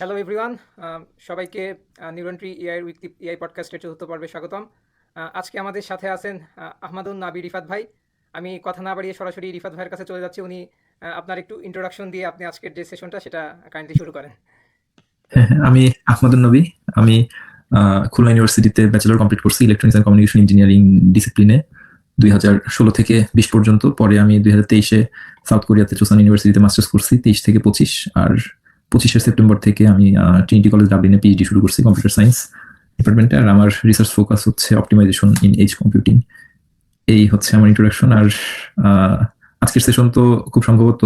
Hello everyone, সবাইকে নিউরনট্রি AI weekly AI পডকাস্টের চতুর্থ পর্বে স্বাগতম। আজকে আমাদের সাথে আছেন আহমাদুন নাবি রিফাত ভাই। আমি কথা না বাড়িয়ে সরাসরি রিফাত ভাইয়ের কাছে চলে যাচ্ছি। উনি আপনার একটু ইন্ট্রোডাকশন দিয়ে আপনি আজকের যে সেশনটা সেটা কাইন্ডলি শুরু করেন। হ্যাঁ, আমি আহমদুন নবী। আমি খুলনা ইউনিভার্সিটিতে ব্যাচেলর কমপ্লিট করছি ইলেকট্রনিক্স অ্যান্ড কমিউনিকেশন ইঞ্জিনিয়ারিং ডিসিপ্লিনে 2016 থেকে 20 পর্যন্ত। পরে আমি 2023-এ সাউথ কোরিয়াতে চোসান ইউনিভার্সিটিতে মাস্টার্স করছি 23 থেকে 25। আর 25 সেপ্টেম্বর থেকে আমি ট্রিনিটি কলেজ ডাবলিনে পিএইচডি শুরু করছি কম্পিউটার সায়েন্স ডিপার্টমেন্টে। আর আমার রিসার্চ ফোকাস হচ্ছে অপটিমাইজেশন ইন এজ কম্পিউটিং। এই হচ্ছে আমার ইন্ট্রোডাকশন। আর আজকের সেশন তো খুব সম্ভবত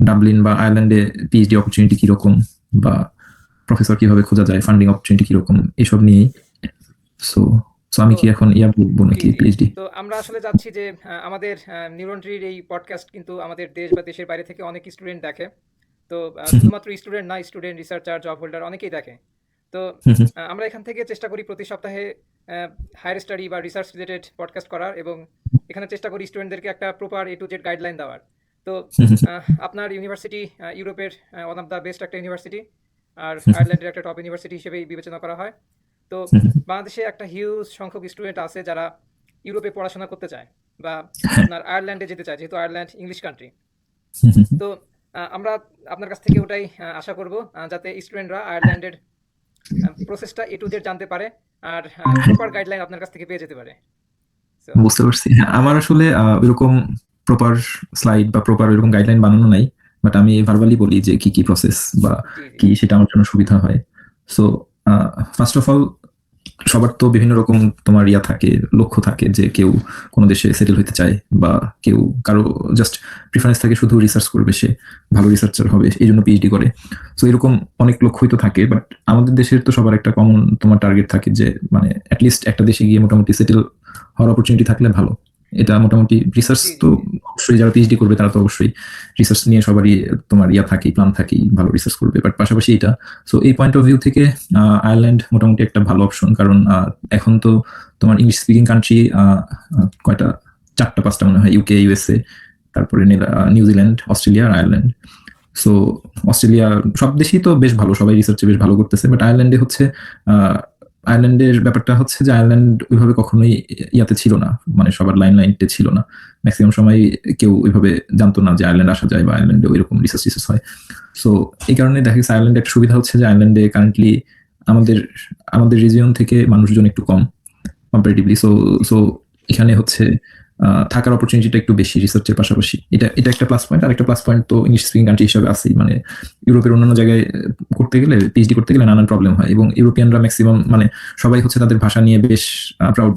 ডাবলিন বা আয়ারল্যান্ডে পিএইচডি অপরচুনিটি কিরকম, বা প্রফেসর কিভাবে খোঁজা যায়, ফান্ডিং অপরচুনিটি কিরকম, এসব নিয়েই। সো আমি কি এখন বলবো জি নাকি জি পিএইচডি? তো আমরা আসলে যাচ্ছি যে আমাদের নিউরনট্রির এই পডকাস্ট কিন্তু আমাদের দেশ বা দেশের বাইরে থেকে অনেক স্টুডেন্ট দেখে। তো শুধুমাত্র স্টুডেন্ট না, স্টুডেন্ট, রিসার্চার, জব হোল্ডার অনেকেই দেখে। তো আমরা এখান থেকে চেষ্টা করি প্রতি সপ্তাহে হায়ার স্টাডি বা রিসার্চ রিলেটেড পডকাস্ট করার, এবং এখানে চেষ্টা করি স্টুডেন্টদেরকে একটা proper A to Z guideline দেওয়ার। তো আপনার ইউনিভার্সিটি ইউরোপের ওয়ান অফ দ্য বেস্ট একটা ইউনিভার্সিটি, আর আয়ারল্যান্ডের একটা টপ ইউনিভার্সিটি হিসেবেই বিবেচনা করা হয়। তো বাংলাদেশে একটা হিউজ সংখ্যক স্টুডেন্ট আছে যারা ইউরোপে পড়াশোনা করতে চায় বা আপনার আয়ারল্যান্ডে যেতে চায়, যেহেতু আয়ারল্যান্ড ইংলিশ কান্ট্রি। তো আমরা আপনার কাছ থেকে ওটাই আশা করব, যাতে স্টুডেন্টরা আয়ারল্যান্ডের প্রসেসটা এ টু জেড জানতে পারে আর প্রপার গাইডলাইন আপনার কাছ থেকে পেয়ে যেতে পারে। বুঝতে পারছি। হ্যাঁ, আমার আসলে ওইরকম প্রপার স্লাইড বা প্রপার ওইরকম গাইডলাইন বানানো নাই, বাট আমি ভার্বালি বলি যে কি কি প্রসেস বা কি সেটা আমার জন্য সুবিধা হয়। সো ফার্স্ট অফ অল, সবার তো বিভিন্ন রকম তোমার থাকে, লক্ষ্য থাকে, যে কেউ কোনো দেশে সেটেল হতে চায়, বা কেউ কারো জাস্ট প্রিফারেন্স থাকে শুধু রিসার্চ করবে, সে ভালো রিসার্চার হবে এই জন্য পিএইচডি করে। সো এরকম অনেক লক্ষ্যই তো থাকে, বাট আমাদের দেশের তো সবার একটা কমন তোমার টার্গেট থাকে যে মানে অ্যাটলিস্ট একটা দেশে গিয়ে মোটামুটি সেটেল হওয়ার অপরচুনিটি থাকলে ভালো। এটা মোটামুটি রিসার্চ তো অবশ্যই যারা পিএইচডি করবে তারা তো অবশ্যই রিসার্চ নিয়ে সবারই তোমার থাকে, প্ল্যান থাকেই ভালো রিসার্চ করবে, বাট পাশাপাশি এটা। সো এই পয়েন্ট অফ ভিউ থেকে আয়ারল্যান্ড মোটামুটি একটা ভালো অপশন, কারণ এখন তো তোমার ইংলিশ স্পিকিং কান্ট্রি কয়টা, 4টা 5টা মনে হয়, ইউকে, ইউএসএ, তারপরে নিউজিল্যান্ড, অস্ট্রেলিয়া আর আয়ারল্যান্ড। সো অস্ট্রেলিয়া, সব দেশই তো বেশ ভালো, সবাই রিসার্চে বেশ ভালো করতেছে, বাট আয়ারল্যান্ডে হচ্ছে আয়ারল্যান্ডের ব্যাপারটা হচ্ছে যে আয়ারল্যান্ড ওইভাবে কখনোই ছিল না, মানে সবার লাইনলাইনতে ছিল না। ম্যাক্সিমাম সময় কেউ ওইভাবে জানতো না যে আয়ারল্যান্ড আসা যায় বা আয়ারল্যান্ডে ওইরকম রিসার্চ হয়। সো এই কারণে দেখা গেছে আয়ারল্যান্ডে একটা সুবিধা হচ্ছে যে আয়ারল্যান্ডে কারেন্টলি আমাদের আমাদের রিজিয়ন থেকে মানুষজন একটু কম কম্পারেটিভলি। সো সো এখানে হচ্ছে থাকার অপরচুনিটিটা একটু বেশি রিসার্চের পাশাপাশি। এটা এটা একটা প্লাস পয়েন্ট। আর একটা প্লাস পয়েন্ট তো ইংলিশ স্পিকিং কান্ট্রি হিসেবে আছেই, মানে ইউরোপের অন্যান্য জায়গায় করতে গেলে, পিএইচডি করতে গেলে নানান প্রবলেম হয়, এবং ইউরোপিয়ানরা ম্যাক্সিমাম মানে সবাই হচ্ছে তাদের ভাষা নিয়ে বেশ প্রাউড।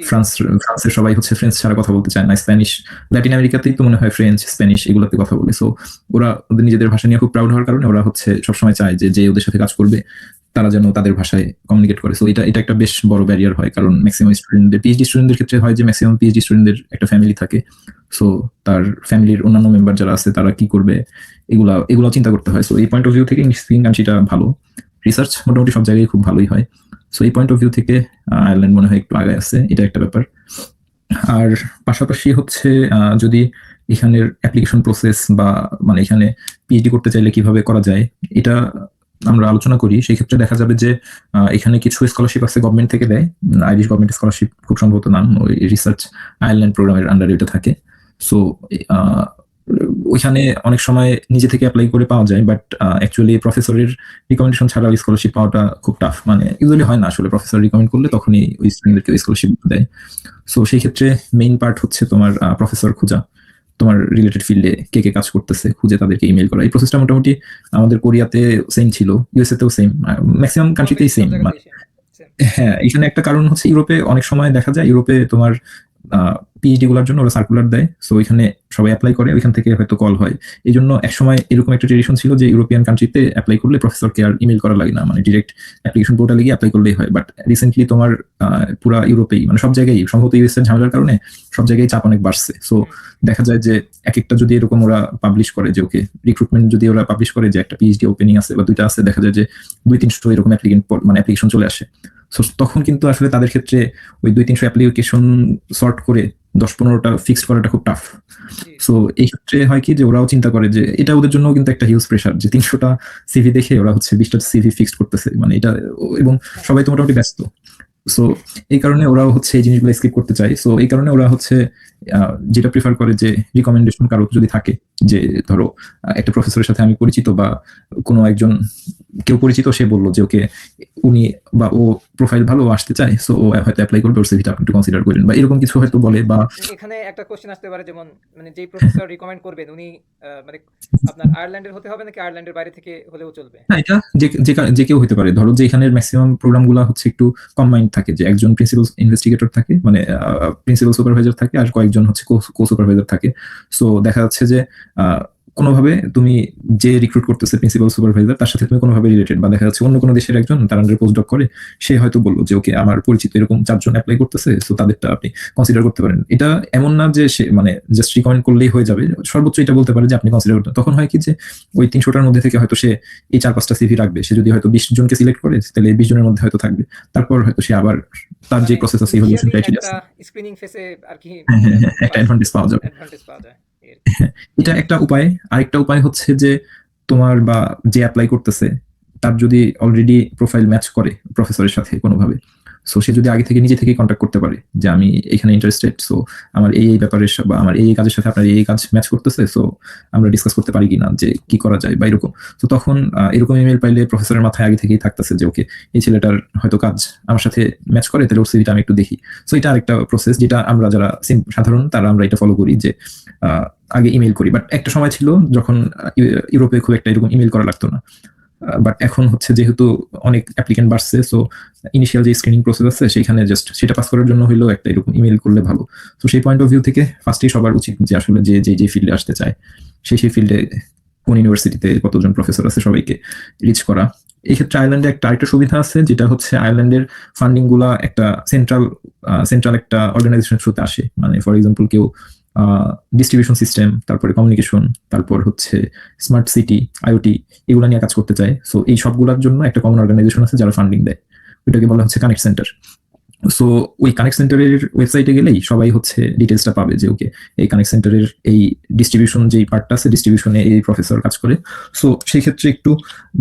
ফ্রান্সের সবাই হচ্ছে ফ্রেঞ্চ ছাড়া কথা বলতে চায় না, স্প্যানিশ, ল্যাটিন আমেরিকাতেই তো মনে হয় ফ্রেঞ্চ, স্প্যানিশ এগুলোতে কথা বলে। সো ওরা ওদের নিজেদের ভাষা নিয়ে খুব প্রাউড হওয়ার কারণে ওরা হচ্ছে সবসময় চায় যে ওদের সাথে কাজ করবে তারা যেন তাদের ভাষায় কমিউনিকেট করে। সো এটা এটা একটা বেশ বড় ব্যারিয়ার হয়, কারণ ম্যাক্সিমাম স্টুডেন্টদের, পিএইচডি স্টুডেন্টদের ক্ষেত্রে হয় যে ম্যাক্সিমাম পিএইচডি স্টুডেন্টদের একটা ফ্যামিলি থাকে। সো তার ফ্যামিলির অন্যান্য মেম্বার যারা আছে তারা কি করবে, এগুলো চিন্তা করতে হয়। সো এই পয়েন্ট অফ ভিউ থেকে ইংলিশ স্পিকিং কান্ট্রিটা ভালো, রিসার্চ মোটামুটি সব জায়গায় খুব ভালোই হয়। সো এই পয়েন্ট অফ ভিউ থেকে আয়ারল্যান্ড মনে হয় একটু আগে আছে, এটা একটা ব্যাপার। আর পাশাপাশি হচ্ছে যদি এখানের অ্যাপ্লিকেশন প্রসেস বা মানে এখানে পিএইচডি করতে চাইলে কিভাবে করা যায়, এটা আমরা আলোচনা করি, সেই ক্ষেত্রে দেখা যাবে যে এখানে কিছু স্কলারশিপ আছে গভর্নমেন্ট থেকে দেয়, আইরিশ গভর্নমেন্ট স্কলারশিপ খুব সম্ভবত নাম, ওই রিসার্চ আয়ারল্যান্ড প্রোগ্রামের আন্ডারে এটা থাকে। সো ওইখানে অনেক সময় নিজে থেকে অ্যাপ্লাই করে পাওয়া যায়, বাট অ্যাকচুয়ালি প্রফেসরের রিকমেন্ডেশন ছাড়া স্কলারশিপ পাওয়াটা খুব টাফ, মানে ইউজুয়ালি হয় না আসলে। প্রফেসর রিকমেন্ড করলে তখনই ওই স্টুডেন্টদেরকে স্কলারশিপ দেয়। সো সেই ক্ষেত্রে মেইন পার্ট হচ্ছে তোমার প্রফেসর খোঁজা, তোমার রিলেটেড ফিল্ডে কে কে কাজ করতেছে খুঁজে তাদেরকে ইমেল করা। এই প্রসেসটা মোটামুটি আমাদের কোরিয়াতে সেম ছিল, ইউএসএ তেও সেম, ম্যাক্সিমাম কান্ট্রিতেই সেম। হ্যাঁ, এখানে একটা কারণ হচ্ছে ইউরোপে অনেক সময় দেখা যায় ইউরোপে তোমার পিএইচডি গুলার জন্য ওরা সার্কুলার দেয়, সো ওইখানে সবাই অ্যাপ্লাই করে, ওইখান থেকে হয়তো কল হয়। এই জন্য একসময় এরকম একটা ট্রেডিশন ছিল যে ইউরোপিয়ান কান্ট্রিতে অ্যাপ্লাই করলে প্রফেসরকে আর ইমেল করা লাগে না, মানে ডিরেক্ট অ্যাপ্লিকেশন পোর্টালে গিয়ে অ্যাপ্লাই করলেই হয়। বাট রিসেন্টলি তোমার পুরা ইউরোপেই, মানে সব জায়গায়, সম্ভবত ইউএসএর ঝামেলার কারণে সব জায়গায় চাপ অনেক বাড়ছে। সো দেখা যায় যে এক একটা যদি এরকম ওরা পাবলিশ করে যে ওকে রিক্রুটমেন্ট, যদি ওরা পাবলিশ করে যে একটা পিএইচডি ওপেনিং আছে বা 2টা আছে, দেখা যায় যে 200-300 এরকম অ্যাপ্লিকেশন চলে আসে। তখন কিন্তু আসলে তাদের ক্ষেত্রে ওই 200-300 অ্যাপ্লিকেশন সর্ট করে 10-15টা ফিক্সড করাটা খুব টাফ। জি, সো এই ক্ষেত্রে হয় কি যে ওরাও চিন্তা করে যে এটা ওদের জন্য কিন্তু একটা হিউজ প্রেশার যে 300টা সিভি দেখে ওরা হচ্ছে 20টা সিভি ফিক্সড করতেছে। মানে এটা এবং হ্যাঁ, সবাই তো মোটামুটি ব্যস্ত। সো এই কারণে ওরাও হচ্ছে এই জিনিসগুলো স্কিপ করতে চায়। সো এই কারণে ওরা হচ্ছে যেটা প্রিফার করে যে রিকমেন্ডেশন কারো যদি থাকে যে ধরো একটা প্রফেসরের সাথে আমি পরিচিত বা কোনো একজন কেউ পরিচিত সে বললো যে ওকে উনি বা ও প্রোফাইল ভালো ও আসতে চায়, সো ও হয়তো অ্যাপ্লাই করবে, ওর সিভিটা আপনি একটু কনসিডার করেন বা এরকম কিছু হয়তো বলে বা এখানে একটা কোশ্চেন আসতে পারে, যেমন মানে যেই প্রফেসর রিকমেন্ড করবেন উনি মানে আপনার আয়ারল্যান্ডের হতে হবে নাকি আয়ারল্যান্ডের বাইরে থেকে হলেও চলবে? না, এটা যে কেউ হতে পারে। ধরো যে এখানের ম্যাক্সিমাম প্রোগ্রামগুলো হচ্ছে একটু কম্বাইন্ড থাকে যে একজন প্রিন্সিপাল ইনভেস্টিগেটর থাকে, মানে প্রিন্সিপাল সুপারভাইজার থাকে আর কয়েকজন হচ্ছে কো সুপারভাইজার থাকে। সো দেখা যাচ্ছে যে কোনোভাবে তুমি যে রিক্রুট করতেছে প্রিন্সিপাল সুপারভাইজার তার সাথে তুমি কোনোভাবে রিলেটেড, বা দেখা যাচ্ছে অন্য কোনো দেশের একজন তার আন্ডারে পোস্ট ডক করে, সে হয়তো বললো যে ওকে আমার পরিচিত এরকম 4জন অ্যাপ্লাই করতেছে, সো তাদেরটা আপনি কনসিডার করতে পারেন। এটা এমন না যে সে মানে জাস্ট রিকমেন্ড করলেই হয়ে যাবে, সর্বোচ্চ এটা বলতে পারে যে আপনি কনসিডার করতে। তখন হয় কি যে ওই 300টার মধ্যে থেকে হয়তো সে এই 4-5টা সিভি রাখবে। সে যদি হয়তো 20 জনকে সিলেক্ট করে তাহলে এই 20 জনের মধ্যে হয়তো থাকবে। তারপর হয়তো সে আবার তার যে মানে প্রসেস আছে ইভালুয়েশন ইনিশিয়ালি ক্রাইটেরিয়া একটা আছে, স্ক্রিনিং ফেসে আর কি হ্যাঁ হ্যাঁ হ্যাঁ, একটা অ্যাডভান্টেজ পাওয়া যাবে। অ্যাডভান্টেজ পাওয়া যায় এই আর কি। হ্যাঁ, এটা একটা উপায়। আরেকটা উপায় হচ্ছে যে তোমার বা যে অ্যাপ্লাই করতেছে তার যদি অলরেডি প্রোফাইল ম্যাচ করে প্রফেসরের সাথে কোনোভাবে, সো সে যদি আগে থেকে নিজে থেকেই কন্ট্যাক্ট করতে পারে যে আমি এখানে ইন্টারেস্টেড, সো আমার এই ব্যাপারে বা আমার এই কাজের সাথে আপনার এই কাজ ম্যাচ করতেছে, সো আমরা ডিসকাস করতে পারি কিনা যে কি করা যায় বা এরকম। তো তখন এরকম ইমেল পাইলে প্রফেসরের মাথায় আগে থেকেই থাকতেছে যে ওকে এই ছেলেটার হয়তো কাজ আমার সাথে ম্যাচ করে, তাহলে ওর সিভিটা আমি একটু দেখি। সো এটা আরেকটা প্রসেস যেটা আমরা যারা সাধারণ তারা আমরা এটা ফলো করি যে আগে ইমেল করি। বাট একটা সময় ছিল যখন ইউরোপে খুব একটা এরকম ইমেল করা লাগতো না। বাট এখন হচ্ছে যেহেতু অনেক অ্যাপ্লিকেন্ট বাড়ছে, সো ইনিশিয়াল যে স্ক্রিনিং প্রসেস আছে সেখানে জাস্ট সেটা পাস করার জন্য হইলেও একটা এরকম ইমেল করলে ভালো। তো সেই পয়েন্ট অফ ভিউ থেকে ফার্স্টেই সবার উচিত যে আসলে যে ফিল্ডে আসতে চায় সেই ফিল্ডে কোন ইউনিভার্সিটিতে কতজন প্রফেসর আছে সবাইকে রিচ করা। এই ক্ষেত্রে আয়ারল্যান্ডে একটা আরেকটা সুবিধা আছে যেটা হচ্ছে আয়ারল্যান্ডের ফান্ডিং গুলা একটা সেন্ট্রাল একটা অর্গানাইজেশনের থ্রুতে আসে। মানে ফর এক্সাম্পল কেউ ডিস্ট্রিবিউশন সিস্টেম, তারপরে কমিউনিকেশন, তারপর হচ্ছে স্মার্ট সিটি, আইওটি এগুলো নিয়ে কাজ করতে চায়। সো এই সবগুলোর জন্য একটা কমন অর্গানাইজেশন আছে যারা ফান্ডিং দেয়, ওইটাকে বলা হচ্ছে কানেক্ট সেন্টার। সো ওই কানেক্ট সেন্টারের ওয়েবসাইটে গেলেই সবাই হচ্ছে ডিটেলসটা পাবে যে ওকে এই কানেক্ট সেন্টারের এই ডিস্ট্রিবিউশন যেই পার্টটা আছে ডিস্ট্রিবিউশনে এই প্রফেসর কাজ করে। সো সেই ক্ষেত্রে একটু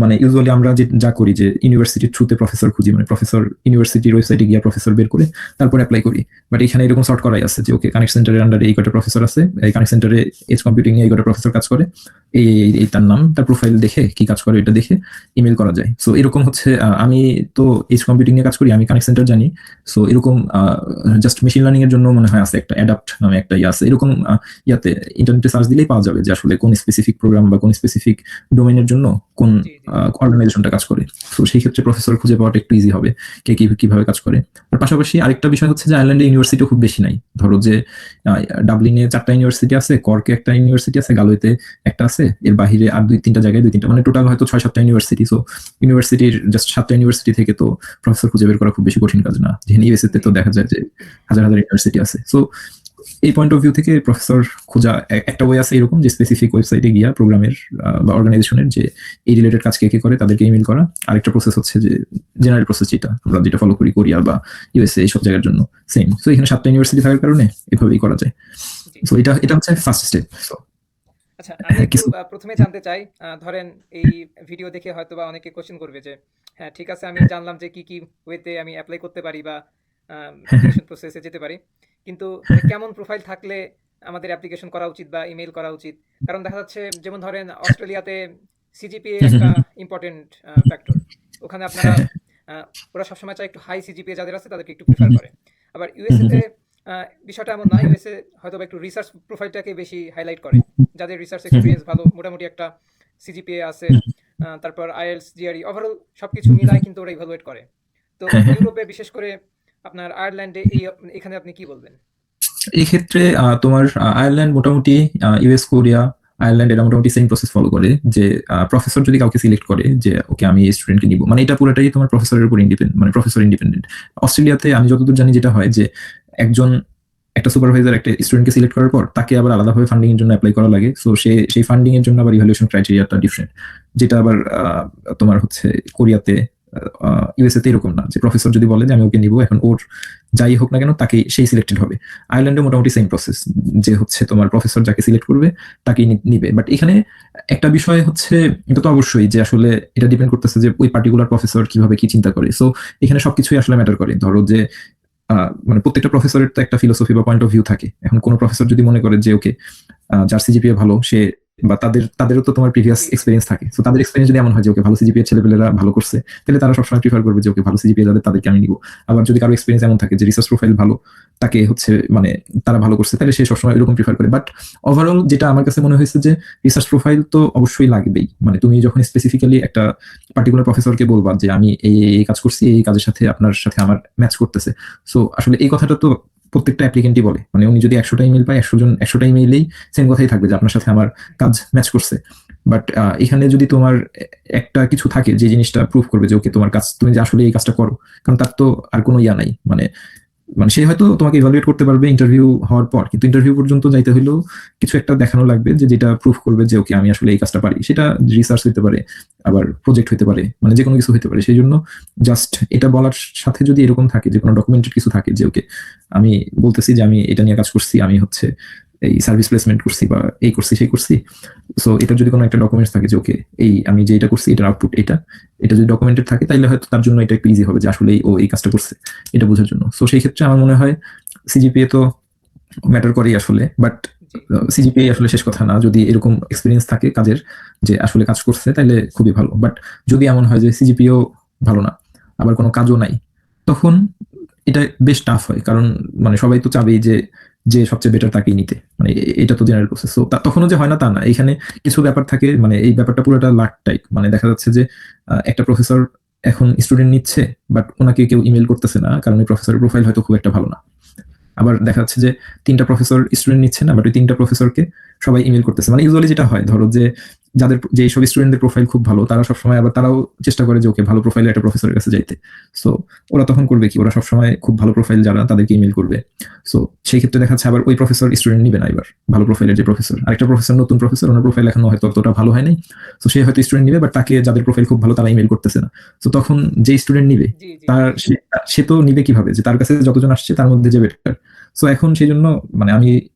মানে ইউজুয়ালি আমরা যা করি যে ইউনিভার্সিটির থ্রুতে প্রফেসর খুঁজি, মানে প্রফেসর ইউনিভার্সিটির ওয়েবসাইটে গিয়ে প্রফেসর বের করে তারপর অ্যাপ্লাই করি। বাট এখানে এরকম সর্ট করাই আছে যে ওকে কানেক্ট সেন্টারের আন্ডারে এই কটা প্রফেসর আছে, এই কানেক্ট সেন্টারে এজ কম্পিউটিং নিয়ে এই কটা প্রফেসর কাজ করে, এই তার নাম তার প্রোফাইল দেখে কি কাজ করে এটা দেখে ইমেল করা যায়। সো এরকম হচ্ছে আমি তো এজ কম্পিউটিং নিয়ে কাজ করি, আমি কানেক্ট সেন্টার জানি। সো এরকম জাস্ট মেশিন লার্নিং এর জন্য মনে হয় আছে একটা অ্যাডাপ্ট নামে একটা আছে, এরকম ইয়াতে ইন্টারনেটে সার্চ দিলেই পাওয়া যাবে যে আসলে কোন স্পেসিফিক প্রোগ্রাম বা কোন স্পেসিফিক ডোমেইনের জন্য কোন জি, জি। অর্গানাইজেশনটা কাজ করে। তো সেই ক্ষেত্রে প্রফেসর খুঁজে পাওয়াটা একটু ইজি হবে কে কিভাবে কাজ করে। আর পাশাপাশি আরেকটা বিষয় হচ্ছে যে আয়ারল্যান্ডে ইউনিভার্সিটিও খুব বেশি নাই। ধরো যে ডাবলিনে 4টা ইউনিভার্সিটি আছে, কর্কে একটা ইউনিভার্সিটি আছে, গালোয়েতে একটা আছে, এর বাহিরে আর 2-3টা জায়গায় 2-3টা, মানে টোটাল হয়তো 6-7টা ইউনিভার্সিটি। সো ইউনিভার্সিটির জাস্ট 7টা ইউনিভার্সিটি থেকে তো প্রফেসর খুঁজে বের করা খুব বেশি কঠিন কাজ না। যেখানে ইউএসএ তে তো দেখা যায় যে হাজার হাজার ইউনিভার্সিটি আছে। সো এই পয়েন্ট অফ ভিউ থেকে প্রফেসর খোঁজা একটা ওয়ে আছে এরকম যে স্পেসিফিক ওয়েবসাইটে গিয়া প্রোগ্রামের বা অর্গানাইজেশনের যে এই রিলেটেড কাজ কে করে তাদেরকে ইমেল করা। আরেকটা প্রসেস হচ্ছে যে জেনারেল প্রসেস যেটা ফলো করি কোরিয়া বা ইউএসএ এইসব জায়গার জন্য সেম। সো এখানে 7টা ইউনিভার্সিটি থাকার কারণে এভাবেই করা যায়। জি। সো এটা হচ্ছে ফার্স্ট স্টেপ। সো আচ্ছা, আমি একটু কিছু প্রথমে জানতে চাই, ধরেন এই ভিডিও দেখে হয়তোবা অনেকে কোশ্চেন করবে যে হ্যাঁ ঠিক আছে, আমি জানলাম যে কি ওয়েতে আমি অ্যাপ্লাই করতে পারি বা অ্যাপ্লিকেশন প্রসেসে যেতে পারি, কিন্তু মানে কেমন প্রোফাইল থাকলে আমাদের অ্যাপ্লিকেশন করা উচিত বা ইমেল করা উচিত? কারণ দেখা যাচ্ছে যেমন ধরেন অস্ট্রেলিয়াতে সিজিপিএ একটা ইম্পর্টেন্ট ফ্যাক্টর। ওখানে আপনারা ওরা সবসময় চায় একটু হাই সিজিপিএ যাদের আছে তাদেরকে একটু প্রিফার করে। আবার ইউএসএতে বিষয়টা এমন না, ইউএসএ হয়তো একটু রিসার্চ প্রোফাইলটাকে বেশি হাইলাইট করে, যাদের রিসার্চ এক্সপিরিয়েন্স ভালো, মোটামুটি একটা সিজিপিএ আছে, তারপর আইএলস জিআরই ওভারঅল সবকিছু মিলায় কিন্তু ওরা ইভালুয়েট করে। তো ইউরোপে বিশেষ করে আপনার আয়ারল্যান্ডে এখানে আপনি কি বলবেন? এই ক্ষেত্রে তোমার আয়ারল্যান্ড মোটামুটি ইউএস, কোরিয়া, আয়ারল্যান্ড এরা মোটামুটি সেম প্রসেস ফলো করে যে প্রফেসর যদি কাউকে সিলেক্ট করে যে ওকে আমি এই স্টুডেন্টকে নিব, মানে এটা পুরোটাই তোমার প্রফেসরের উপর ইন্ডিপেন্ডেন্ট, মানে প্রফেসর ইন্ডিপেন্ডেন্ট। অস্ট্রেলিয়াতে আমি যতদূর জানি যেটা হয় যে একটা সুপারভাইজার একটা স্টুডেন্টকে সিলেক্ট করার পর তাকে আবার আলাদাভাবে ফান্ডিং এর জন্য অ্যাপ্লাই করা লাগে। সো সেই ফান্ডিং এর জন্য আবার ইভালুয়েশন ক্রাইটেরিয়াটা ডিফারেন্ট, যেটা আবার তোমার হচ্ছে কোরিয়াতে ইউএসএ তে এরকম না যে প্রফেসর যদি বলে যে আমি ওকে নিব, এখন ওর যাই হোক না কেন তাকে সেই সিলেক্টেড হবে। আয়ারল্যান্ডে মোটামুটি সেম প্রসেস, যে হচ্ছে তোমার প্রফেসর যাকে সিলেক্ট করবে তাকেই নিবে। বাট এখানে একটা বিষয় হচ্ছে, এটা তো অবশ্যই যে আসলে এটা ডিপেন্ড করতেছে যে ওই পার্টিকুলার প্রফেসর কিভাবে কি চিন্তা করে। সো এখানে সবকিছুই আসলে ম্যাটার করে। ধরো যে মানে প্রত্যেকটা প্রফেসরের তো একটা ফিলোসফি বা পয়েন্ট অফ ভিউ থাকে। এখন কোন প্রফেসর যদি মনে করে যে ওকে যার সিজিপিএ ভালো, সে বা তাদেরও তো তোমার প্রিভিয়াস এক্সপেরিয়েন্স থাকে, তো তাদের এক্সপেরিয়েন্স যদি এমন হয় যে ওকে ভালো সিজিপিএ ছেলেপেলেরা ভালো করছে, তাহলে তারা সবসময় প্রিফার করবে যে ওকে ভালো সিজিপিএ যাদের তাদেরকে আমি নিব। আবার যদি কারো এক্সপেরিয়েন্স এমন থাকে যে রিসার্চ প্রোফাইল ভালো, তাকে হচ্ছে মানে তারা ভালো করছে, তাহলে সে সবসময় এরকম প্রিফার করে। বাট ওভারঅল যেটা আমার কাছে মনে হয়েছে যে রিসার্চ প্রোফাইল তো অবশ্যই লাগবেই। মানে তুমি যখন স্পেসিফিক্যালি একটা পার্টিকুলার প্রফেসরকে বলবা যে আমি এই কাজ করছি, এই কাজের সাথে আপনার সাথে আমার ম্যাচ করতেছে, সো আসলে এই কথাটা তো প্রত্যেকটা অ্যাপ্লিকেন্টই বলে। মানে উনি যদি 100টা ইমেল পায়, 100টা ইমেইলেই সেম কথাই থাকবে যে আপনার সাথে আমার কাজ ম্যাচ করছে। বাট এখানে যদি তোমার একটা কিছু থাকে যে জিনিসটা প্রুফ করবে যে ওকে তোমার কাজ, তুমি যে আসলে এই কাজটা করো, কারণ তার তো আর কোনো ইয়া নাই। মানে মানে সে হয়তো তোমাকে ইভালুয়েট করতে পারবে ইন্টারভিউ হওয়ার পর, কিন্তু ইন্টারভিউ পর্যন্ত যাইতে হলেও কিছু একটা দেখানো লাগবে যে যেটা প্রুফ করবে যে ওকে আমি আসলে এই কাজটা পারি। সেটা রিসার্চ হতে পারে, আবার প্রজেক্ট হতে পারে, মানে যে কোনো কিছু হতে পারে। সেই জন্য জাস্ট এটা বলার সাথে যদি এরকম থাকে যে কোনো ডকুমেন্টেড কিছু থাকে যে ওকে আমি বলতেছি যে আমি এটা নিয়ে কাজ করছি, আমি হচ্ছে এই সার্ভিস প্লেসমেন্ট করছি বা এই করছি সেই করছি, সো এটা যদি কোনো একটা ডকুমেন্টস থাকে যে ওকে এই আমি যে এটা করছি এটার আউটপুট এটা যদি ডকুমেন্টেড থাকে, তাহলে হয়তো তার জন্য এটা একটু ইজি হবে যে আসলে ও এই কাজটা করছে এটা বোঝার জন্য। সো সেই ক্ষেত্রে আমার মনে হয় সিজিপিএ তো ম্যাটার করেই আসলে। বাট সিজিপিএ আসলে শেষ কথা না। যদি এরকম এক্সপিরিয়েন্স থাকে কাজের, যে আসলে কাজ করছে, তাহলে খুবই ভালো। বাট যদি এমন হয় যে সিজিপিএও ভালো না, আবার কোনো কাজও নাই, তখন এটা বেশ টাফ হয়। কারণ মানে সবাই তো চাবেই যে যে সবচেয়ে বেটার তাকেই নিতে। মানে এটা তো জেনারেল প্রসেস। তো তখনও যে হয় না তা না, এখানে কিছু ব্যাপার থাকে। মানে এই ব্যাপারটা পুরোটা লাক টাইপ। মানে দেখা যাচ্ছে যে একটা প্রফেসর এখন স্টুডেন্ট নিচ্ছে, বাট ওনাকে কেউ ইমেল করতেছে না, কারণ ওই প্রফেসরের প্রোফাইল হয়তো খুব একটা ভালো না। আবার দেখা যাচ্ছে যে 3টা প্রফেসর স্টুডেন্ট নিচ্ছে না, বাট ওই 3টা প্রফেসরকে সবাই ইমেল করতেছে। মানে ইউজুয়ালি যেটা হয়, ধরো যে যাদের যে সব স্টুডেন্টদের প্রোফাইল খুব ভালো, তারা সবসময় আবার তারাও চেষ্টা করে যে ওকে ভালো প্রোফাইলের একটা প্রফেসরের কাছে যাইতে। সো ওরা তখন করবে কি, ওরা সবসময় খুব ভালো প্রোফাইল যারা তাদেরকে ইমেল করবে। সো সেই ক্ষেত্রে দেখা যাচ্ছে আবার ওই প্রফেসর স্টুডেন্ট নিবে না। এবার ভালো প্রোফাইলের যে প্রফেসর, আরেকটা প্রফেসর নতুন প্রফেসর, ওনার প্রোফাইল এখনো হয়তো অতটা ভালো হয় নাই, সো সে হয়তো স্টুডেন্ট নিবে, বাট তাকে যাদের প্রোফাইল খুব ভালো তারা ইমেল করতেছে না। সো তখন যে স্টুডেন্ট নিবে তার সে তো নিবে কিভাবে, যে তার কাছে যতজন আসছে তার মধ্যে যে বেটার। সো এখন সেই জন্য মানে আমি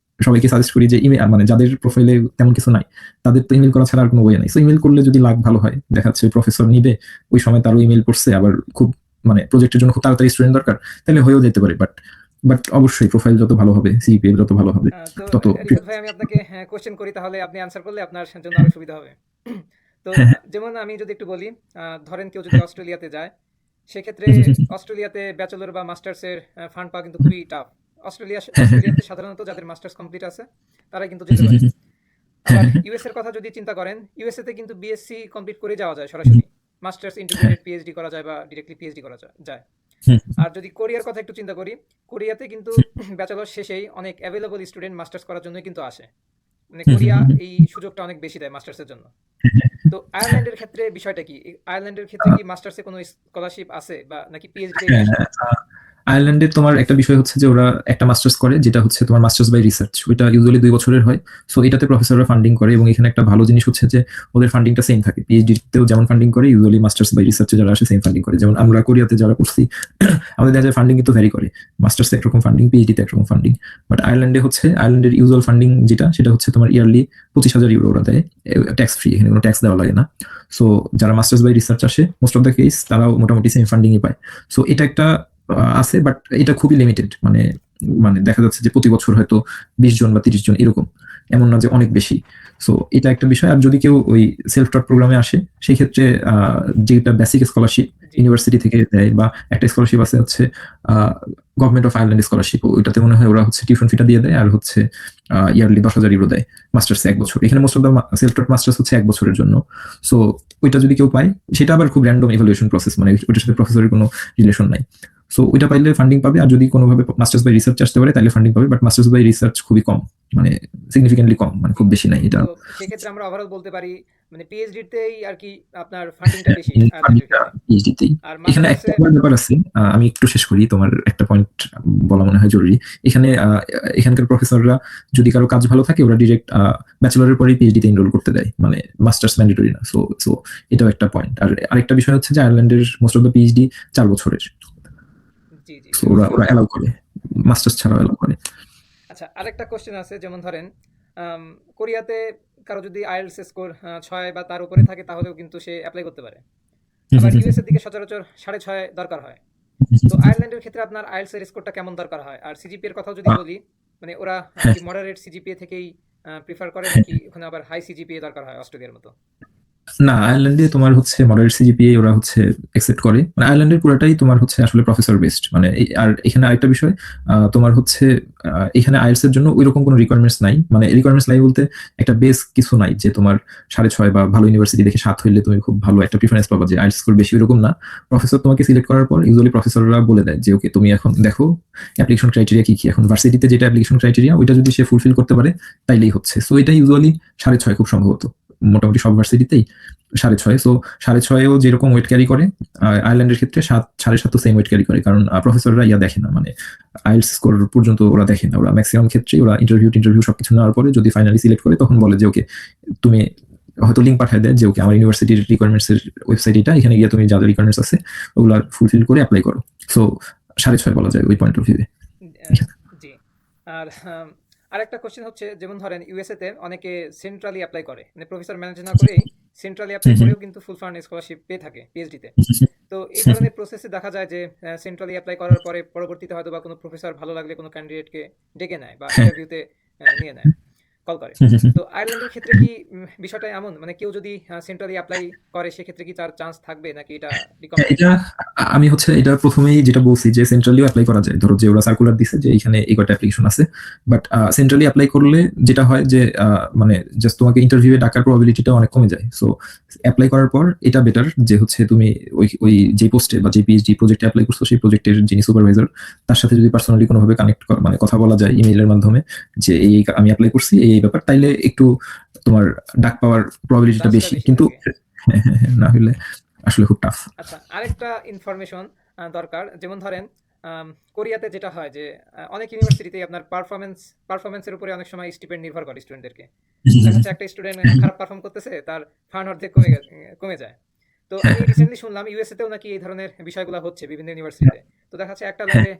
সবাইকে সাজেস্ট করি যে ইমেল, মানে যাদের প্রোফাইলে তেমন কিছু নাই তাদের তো ইমেল করা ছাড়া আর কোনো ওয়ে নাই। সো ইমেল করলে যদি লাক ভালো হয়, দেখা যাচ্ছে প্রফেসর নিবে, ওই সময় তারও ইমেল করছে, আবার খুব মানে প্রজেক্টের জন্য খুব তাড়াতাড়ি স্টুডেন্ট দরকার, তাহলে হয়েও যেতে পারে। বাট অবশ্যই প্রোফাইল যত ভালো হবে, সিজিপিএ যত ভালো হবে, তত রিফাত ভাই আমি আপনাকে কোশ্চেন করি, তাহলে আপনি আনসার করলে আপনার জন্য আরো সুবিধা হবে। তো যেমন আমি যদি একটু বলি, ধরেন কেউ যদি অস্ট্রেলিয়াতে যায়, সেক্ষেত্রে অস্ট্রেলিয়াতে ব্যাচেলর বা মাস্টার্সের ফান্ড পাওয়া কিন্তু খুবই টাফ। অস্ট্রেলিয়াতে সাধারণত যাদের মাস্টার্স কমপ্লিট আছে তারাই কিন্তু যেতে পারে। আবার ইউএস এর কথা যদি চিন্তা করেন, ইউএসএ তে কিন্তু বিএসসি কমপ্লিট করে যাওয়া যায় সরাসরি, মাস্টার্স ইন্টিগ্রেটেড পিএইচডি করা যায় বা ডিরেক্টলি পিএইচডি করা যায়। আর যদি কোরিয়ার কথা একটু চিন্তা করি, কোরিয়াতে কিন্তু ব্যাচেলর শেষেই অনেক অ্যাভেলেবল স্টুডেন্ট মাস্টার্স করার জন্য কিন্তু আসে। মানে কোরিয়া এই সুযোগটা অনেক বেশি দেয় মাস্টার্সের জন্য। তো আয়ারল্যান্ডের ক্ষেত্রে বিষয়টা কি? আয়ারল্যান্ডের ক্ষেত্রে কি মাস্টার্সে কোনো স্কলারশিপ আছে বা নাকি পিএইচডি? আয়ারল্যান্ডে তোমার একটা বিষয় হচ্ছে যে ওরা একটা মাস্টার্স করে, যেটা হচ্ছে তোমার মাস্টার্স বাই রিসার্চ। ওইটা ইউজুয়ালি 2 বছরের হয়। সো এটাতে প্রফেসররা ফান্ডিং করে, এবং এখানে একটা ভালো জিনিস হচ্ছে যে ওদের ফান্ডিংটা সেম থাকে। পিএইচডিতেও যেমন ফান্ডিং করে, ইউজুয়ালি মাস্টার্স বাই রিসার্চে যারা আসে সেম ফান্ডিং করে। যেমন আমরা কোরিয়াতে যারা করছি, আমাদের দেখা যায় ফান্ডিং কিন্তু ভ্যারি করে। মাস্টার্সে একরকম ফান্ডিং, পিএইচডিতে একরকম ফান্ডিং। বাট আয়ারল্যান্ডে হচ্ছে, আয়ারল্যান্ডের ইউজুয়াল ফান্ডিং যেটা, সেটা হচ্ছে তোমার ইয়ারলি 25,000 ইউরো ওরা দেয়, ট্যাক্স ফ্রি। এখানে কোনো ট্যাক্স দেওয়া লাগে না। সো যারা মাস্টার্স বাই রিসার্চ আসে, মোস্ট অফ দ্য কেস তারাও মোটামুটি সেম ফান্ডিংই পায়। সো এটা একটা আছে, বাট এটা খুবই লিমিটেড। মানে মানে দেখা যাচ্ছে যে প্রতি বছর হয়তো 20 জন বা 30 জন এরকম, এমন না যে অনেক বেশি। সো এটা একটা বিষয়। আর যদি কেউ ওই সেলফ টট প্রোগ্রামে আসে, সেই ক্ষেত্রে যেটা বেসিক স্কলারশিপ ইউনিভার্সিটি থেকে দেয়, বা একটা স্কলারশিপ আছে হচ্ছে গভর্নমেন্ট অফ আয়ারল্যান্ড স্কলারশিপ, ওইটাতে মনে হয় ওরা হচ্ছে টিউশন ফিটা দিয়ে দেয়, আর হচ্ছে ইয়ারলি 10,000 ইউরো দেয় মাস্টার্স 1 বছর। এখানে most of the self taught masters হচ্ছে 1 বছরের জন্য। সো ওইটা যদি কেউ পায়, সেটা আবার খুব র্যান্ডম ইভালুয়েশন প্রসেস, মানে ওইটার সাথে প্রফেসরের কোনো রিলেশন নাই। সো ওইটা পাইলে ফান্ডিং পাবে। আর যদি কোনোভাবে মাস্টার্স বাই রিসার্চ আসতে পারে, তাহলে ফান্ডিং পাবে। বাট মাস্টার্স বাই রিসার্চ খুবই কম, মানে সিগনিফিকেন্টলি কম, মানে খুব বেশি নাই এটা। সেক্ষেত্রে আমরা ওভারঅল বলতে পারি মানে পিএইচডিতেই আর কি আপনার ফান্ডিংটা বেশি আয়ারল্যান্ডের ফান্ডিংটা ক্ষেত্রে। পিএইচডিতেই। আর এখানে মাস্টার্সে একটা ব্যাপার আছে, আমি একটু শেষ করি, তোমার একটা পয়েন্ট বলা মনে হয় জরুরি। এখানে এখানকার প্রফেসররা যদি কারো কাজ ভালো থাকে ওরা ডিরেক্ট ব্যাচেলরের পরেই পিএইচডিতে এনরোল করতে দেয়, মানে মাস্টার্স ম্যান্ডেটরি না। সো সো এটাও একটা পয়েন্ট। আর আরেকটা বিষয় হচ্ছে যে আয়ারল্যান্ডের মোস্ট অফ দ্য পিএইচডি 4 বছরের। জি, জি, সো ওরা বুঝতে ওরা পারছি। অ্যালাউ করে, মাস্টার্স ছাড়াও অ্যালাউ করে। আচ্ছা, আরেকটা কোয়েশ্চেন আছে, যেমন ধরেন আম কোরিয়াতে কারো যদি আইএলটিএস স্কোর 6 বা তার উপরে থাকে তাহলেও কিন্তু সে এপ্লাই করতে পারে। আবার ইউএস এর দিকে সচরাচর 6.5 দরকার হয়। তো আয়ারল্যান্ডের ক্ষেত্রে আপনার আইএলটিএস এর স্কোরটা কেমন দরকার হয়? আর সিজিপিএ এর কথাও যদি বলি, মানে ওরা হ্যাঁ, কি মডারেট সিজিপিএ থেকেই প্রিফার করে, নাকি ওখানে আবার হাই সিজিপিএ দরকার হয় অস্ট্রেলিয়ার মতো? না, আয়ারল্যান্ডে তোমার হচ্ছে মডারেট সিজিপিএ ওরা হচ্ছে একসেপ্ট করে। মানে আয়ারল্যান্ডের পুরাটাই তোমার হচ্ছে আসলে প্রফেসর বেসড। মানে আর এখানে আরেকটা বিষয়, তোমার হচ্ছে এখানে আইএলটিএস এর জন্য ওইরকম কোনো রিকোয়ারমেন্টস নাই। মানে রিকোয়ারমেন্টস নাই বলতে একটা বেস কিছু নাই যে তোমার 6.5 বা ভালো ইউনিভার্সিটি দেখে 7 হইলে তুমি খুব ভালো একটা প্রিফারেন্স পাবা যে আইএলটিএস স্কোর বেশি, ওইরকম না। প্রফেসর তোমাকে সিলেক্ট করার পর ইউজুয়ালি প্রফেসররা বলে দেয় যে ওকে তুমি এখন দেখো অ্যাপ্লিকেশন ক্রাইটেরিয়া কি কি। এখন ভার্সিটিতে যেটা অ্যাপ্লিকেশন ক্রাইটেরিয়া ওইটা যদি সে ফুলফিল করতে পারে তাইলেই হচ্ছে। সো এটা ইউজুয়ালি 6.5 খুব সম্ভবত মোটামুটি সব ভার্সিটিতেই 6.5। সো 6.5ও যেরকম ওয়েট ক্যারি করে, আয়ারল্যান্ডের ক্ষেত্রে 7, 7.5 তো সেম ওয়েট ক্যারি করে। কারণ প্রফেসররা ইয়া দেখে না, মানে আইএলটিএস স্কোর পর্যন্ত ওরা দেখে না। ওরা ম্যাক্সিমাম ক্ষেত্রে ওরা ইন্টারভিউ সবকিছু নেওয়ার পরে যদি ফাইনালি সিলেক্ট করে তখন বলে যে ওকে তুমি হয়তো লিঙ্ক পাঠিয়ে দেয় যে ওকে আমার ইউনিভার্সিটির রিকোয়ারমেন্টস এর ওয়েবসাইট এটা, এখানে গিয়ে তুমি যা যা রিকোয়ারমেন্টস আছে ওগুলো ফুলফিল করে অ্যাপ্লাই করো। সো 6.5 বলা যায় ওই পয়েন্ট অফ ভিউয়ে। আহ, জি। আর আরেকটা কোশ্চেন হচ্ছে, যেমন ধরেন ইউএসএ তে অনেকে সেন্ট্রালি অ্যাপ্লাই করে, মানে প্রফেসর ম্যানেজ না করেই সেন্ট্রালি অ্যাপ্লাই করেও কিন্তু ফুল ফান্ড স্কলারশিপ পেয়ে থাকে পিএইচডি তে। তো এই ধরনের প্রসেসে দেখা যায় যে সেন্ট্রালি অ্যাপ্লাই করার পরে পরবর্তীতে হয়তো বা কোনো প্রফেসর ভালো লাগলে কোনো ক্যান্ডিডেটকে ডেকে নেয় বা ইন্টারভিউতে নিয়ে নেয়, কল করে। তো আয়ারল্যান্ডের ক্ষেত্রে কি বিষয়টা এমন, মানে কেউ যদি সেন্ট্রালি অ্যাপ্লাই করে সেক্ষেত্রে কি তার চান্স থাকবে, নাকি এটা রিকমেন্ডেড? এটা আমি হচ্ছে এটা প্রথমেই যেটা বলছি যে সেন্ট্রালিও অ্যাপ্লাই করা যায়। ধরো যে ওরা সার্কুলার দিছে যে এখানে এই কটা অ্যাপ্লিকেশন আছে, বাট সেন্ট্রালি অ্যাপ্লাই করলে যেটা হয় যে মানে জাস্ট তোমাকে ইন্টারভিউয়ে ডাকার প্রবাবিলিটিটা অনেক কমে যায়। সো অ্যাপ্লাই করার পর এটা বেটার যে হচ্ছে তুমি ওই ওই যে পোস্টে বা যে পিএইচডি প্রজেক্টে অ্যাপ্লাই করছো সেই প্রজেক্টের যিনি সুপারভাইজার তার সাথে যদি পার্সোনালি কোনোভাবে কানেক্ট মানে কথা বলা যায় ইমেইলের মাধ্যমে যে এই আমি অ্যাপ্লাই করছি এই ব্যাপার, তাইলে একটু তোমার ডাক পাওয়ার প্রবাবিলিটিটা চান্সটা বেশি। বেশি কিন্তু থাকে। না হলে আসলে খুব টাফ। আচ্ছা, আরেকটা ইনফরমেশন দরকার। যেমন ধরেন কোরিয়াতে যেটা হয় যে অনেক ইউনিভার্সিটিতেই আপনার পারফরমেন্সের উপরে অনেক সময় স্টিপেন্ড নির্ভর করে স্টুডেন্টদেরকে। দেখা যাচ্ছে একটা স্টুডেন্ট খারাপ পারফর্ম করতেছে, তার ফান্ড অর্ধেক কমে যায়। তো হ্যাঁ, আমি রিসেন্টলি শুনলাম ইউএসএ তেও নাকি এই ধরনের বিষয়গুলো হচ্ছে বিভিন্ন ইউনিভার্সিটিতে। তো দেখা যাচ্ছে একটা হ্যাঁ, ল্যাবে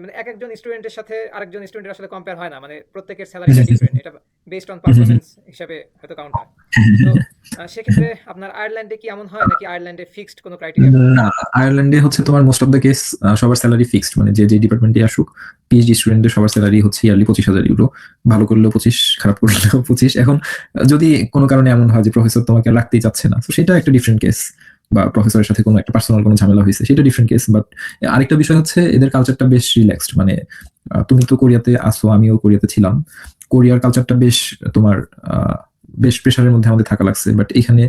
মানে এক একজন স্টুডেন্টের সাথে আরেকজন স্টুডেন্ট আসলে কম্পেয়ার হয় না, মানে প্রত্যেকের স্যালারিটা ডিফারেন্ট, এটা বেসড অন পারফরমেন্স হিসাবে হয়তো কাউন্ট হয়। তো সেক্ষেত্রে আপনার আয়ারল্যান্ডে কি এমন হয়, নাকি আয়ারল্যান্ডে ফিক্সড কোনো ক্রাইটেরিয়া ফলো না, করে? আয়ারল্যান্ডে হচ্ছে তোমার মোস্ট অফ দ্য কেস সবার স্যালারি ফিক্সড। মানে যে যে ডিপার্টমেন্টে আসুক পিএইচডি স্টুডেন্টদের সবার স্যালারি হচ্ছে ইয়ারলি 25,000 ইউরো। ভালো করলেও 25, খারাপ করলেও 25। এখন যদি কোনো কারণে এমন হয় যে প্রফেসর তোমাকে আর রাখতেই চাচ্ছে না, তো সেটা একটা ডিফারেন্ট কেস। বা প্রফেসরের সাথে কোনো একটা পার্সোনাল কোনো ঝামেলা হয়েছে, সেটা ডিফারেন্ট কেস। বাট আরেকটা বিষয় হচ্ছে এদের কালচারটা বেশ রিল্যাক্সড। মানে তুমি তো কোরিয়াতে আসো, আমিও কোরিয়াতে ছিলাম। কোরিয়ার কালচারটা বেশ তোমার বেশ প্রেশারের মধ্যে আমাদের থাকা লাগছে। বাট এখানে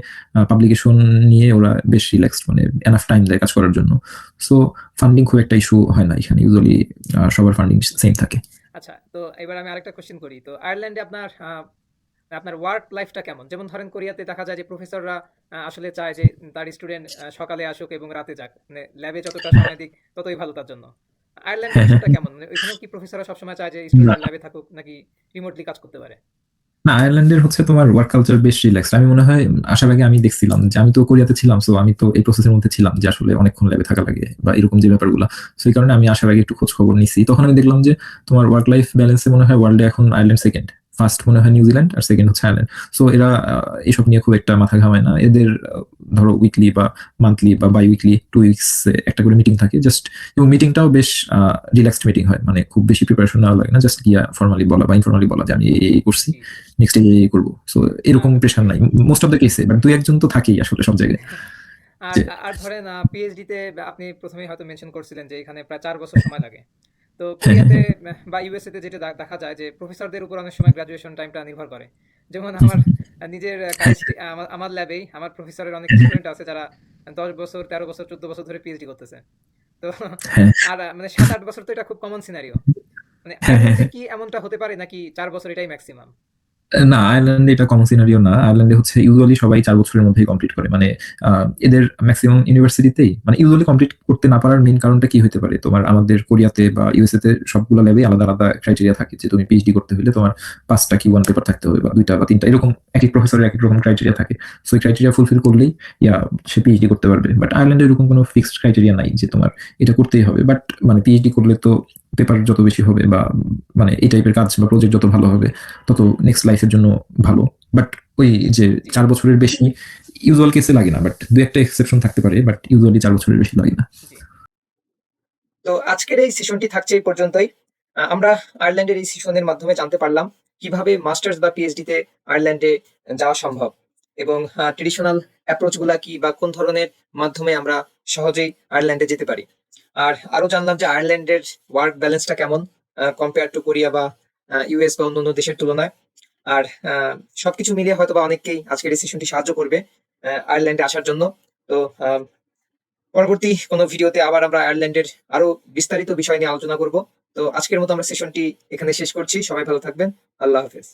পাবলিকেশন নিয়ে ওরা বেশ রিল্যাক্সড, মানে এনাফ টাইম দেয় কাজ করার জন্য। সো ফান্ডিং খুব একটা ইস্যু হয় না এখানে। ইউজুয়ালি সবার ফান্ডিং সেম থাকে। আচ্ছা, তো এবার আমি আরেকটা কোশ্চেন করি। তো আয়ারল্যান্ডে আপনার আপনার ওয়ার্ক লাইফটা কেমন? যেমন ধরেন কোরিয়াতে দেখা যায় যে প্রফেসররা আসলে চায় যে তার স্টুডেন্ট সকালে আসুক এবং রাতে যাক, মানে ল্যাবে যতটা সময় দিক ততই ভালো তার জন্য। আয়ারল্যান্ডে বিষয়টা কেমন? মানে ওইখানেও কি প্রফেসররা সবসময় চায় যে না, স্টুডেন্টরা ল্যাবে থাকুক, নাকি রিমোটলি কাজ করতে পারে? না, আয়ারল্যান্ডের হচ্ছে তোমার ওয়ার্ক কালচার বেশ রিল্যাক্সড। আমি মনে হয় আসার আগে আমি দেখছিলাম যে আমি তো কোরিয়াতে ছিলাম, সো আমি তো এই প্রসেসের মধ্যে ছিলাম যে আসলে অনেকক্ষণ ল্যাবে থাকা লাগে বা এরকম যে ব্যাপারগুলো। সো এই কারণে আমি আসার আগে একটু খোঁজ খবর নিছি। তখন আমি দেখলাম যে তোমার ওয়ার্ক লাইফ ব্যালেন্সে মনে হয় ওয়ার্ল্ডে এখন আয়ারল্যান্ড সেকেন্ড। ফার্স্ট মনে হয় নিউজিল্যান্ড আর সেকেন্ড হচ্ছে আয়ারল্যান্ড। সো এরা এসব নিয়ে খুব একটা মাথা ঘামায় না। এদের ধরো উইকলি বা মান্থলি বা বাই উইকলি 2 উইকস একটা করে মিটিং থাকে জাস্ট। এবং মিটিংটাও বেশ রিল্যাক্সড মিটিং হয়। মানে খুব বেশি প্রিপারেশন নেওয়া লাগে না, জাস্ট গিয়া ফর্মালি বলা বা ইনফর্মালি বলা যে আমি এই করছি, জি, জি। নেক্সট এই করবো। সো এরকম আর প্রেশার নাই মোস্ট অফ দ্য কেসে। বাট দুই একজন তো থাকেই আসলে সব জায়গায় আর যে আর ধরেন পিএইচডিতে আপনি প্রথমেই হয়তো মেনশন করছিলেন যে এখানে প্রায় 4 বছর সময় লাগে। তো হ্যাঁ, হ্যাঁ, কোরিয়াতে হ্যাঁ, বা ইউএসএ তে যেটা দেখা যায় যে প্রফেসরদের উপর অনেক সময় গ্রাজুয়েশন টাইমটা নির্ভর করে। যেমন আমার নিজের কালেজটি আমার ল্যাবেই আমার প্রফেসরের অনেক স্টুডেন্ট আছে যারা 10 বছর, 13 বছর, 14 বছর ধরে পিএইচডি করতেছে। তো হ্যাঁ, আর মানে 7-8 বছর তো এটা খুব কমন সিনারিও। মানে হ্যাঁ, হ্যাঁ, আয়ারল্যান্ডে হ্যাঁ। কি এমনটা হতে পারে, নাকি 4 বছর এটাই ম্যাক্সিমাম? না, আয়ারল্যান্ডে এটা কমন সিনারিও না। আয়ারল্যান্ডে হচ্ছে ইউজুয়ালি সবাই ৪ বছরের মধ্যেই কমপ্লিট করে। মানে এদের মেক্সিমাম ইউনিভার্সিটিতেই মানে ইউজুয়ালি কমপ্লিট করতে না পারার মেইন কারণটা কি হইতে পারে? তোমার আমাদের কোরিয়াতে বা ইউএসএ তে সবগুলো ল্যাবেই আলাদা, আলাদা ক্রাইটেরিয়া থাকে যে তুমি পিএইচডি করতে হইলে তোমার ৫ টা কি 1 পেপার থাকতে হবে বা ২ টা বা ৩ টা এরকম একেক প্রফেসরের একেক রকম ক্রাইটেরিয়া থাকে। সো এই ক্রাইটেরিয়া ফুলফিল করলেই সে পিএইচডি করতে পারবে। বাট আয়ারল্যান্ডে এরকম কোনো ফিক্সড ক্রাইটেরিয়া নাই যে তোমার এটা করতেই হবে। বাট মানে পিএইচডি করলে তো পেপার যত বেশি হবে বা মানে এই টাইপের কাজ বা প্রজেক্ট যত ভালো হবে তত নেক্সট লাইফের জন্য ভালো। বাট ওই যে জি, ৪ বছরের বেশি ইউজুয়াল কেসে লাগে না। বাট ২-১ টা এক্সেপশন থাকতে পারে। বাট ইউজুয়ালি ৪ বছরের বেশি লাগে না। জি। তো আজকের এই সেশনটি থাকছে এই পর্যন্তই। আমরা আয়ারল্যান্ডের এই সেশনের মাধ্যমে জানতে পারলাম কিভাবে মাস্টার্স বা পিএইচডি তে আয়ারল্যান্ডে যাওয়া সম্ভব এবং ট্রেডিশনাল অ্যাপ্রোচ গুলা কি বা কোন ধরনের মাধ্যমে আমরা সহজেই আয়ারল্যান্ডে যেতে পারি। আর আরো জানলাম যে আয়ারল্যান্ডের ওয়ার্ক ব্যালেন্সটা কেমন কম্পেয়ার টু কোরিয়া বা ইউএস বা অন্যান্য দেশের তুলনায়। আর সবকিছু মিলিয়ে হয়তো বা অনেককেই আজকের এই সেশনটি সাহায্য করবে আয়ারল্যান্ডে আসার জন্য। তো পরবর্তী কোনো ভিডিওতে আবার আমরা আয়ারল্যান্ডের আরো বিস্তারিত বিষয় নিয়ে আলোচনা করব। তো আজকের মতো আমরা সেশনটি এখানে শেষ করছি। সবাই ভালো থাকবেন। আল্লাহ হাফেজ।